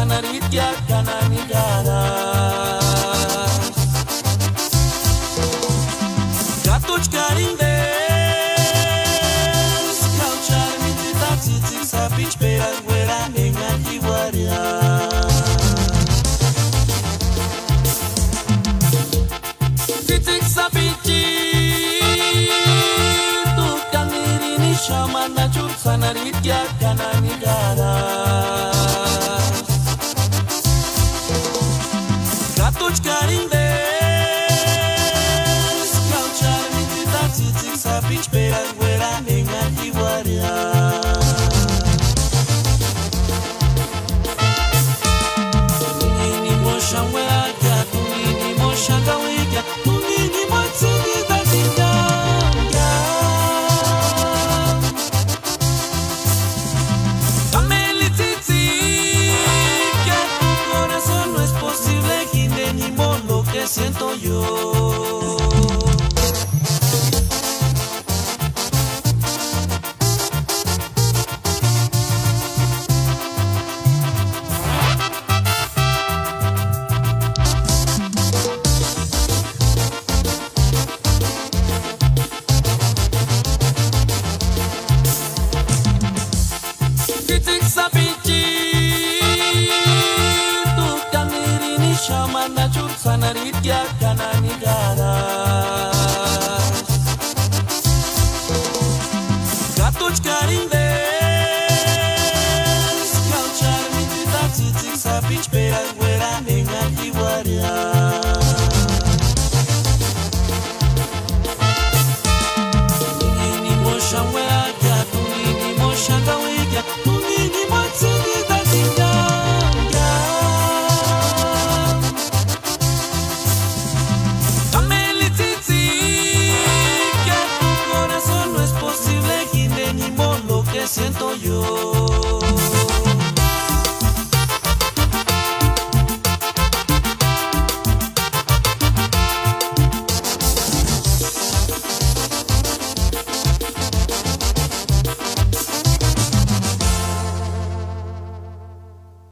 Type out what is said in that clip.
Sanaritia Cananigara Gatuch Carindes Cauchar Mititatis Sapich Peraguera Nengakiwaria Titik Sapichi Tu Kanirini Shamana Chut Sanaritia Cananigara Gatuch Carindes Cauchar Mititatis Sapich Peraguera Nengakiwaria Siento yo. Titik Sapichi Tu Kanirini Shamana Chut Sanaritia Cananigara Gatuch Carindes Cauchar Mititatis Sapich Peraguera Nengakiwaria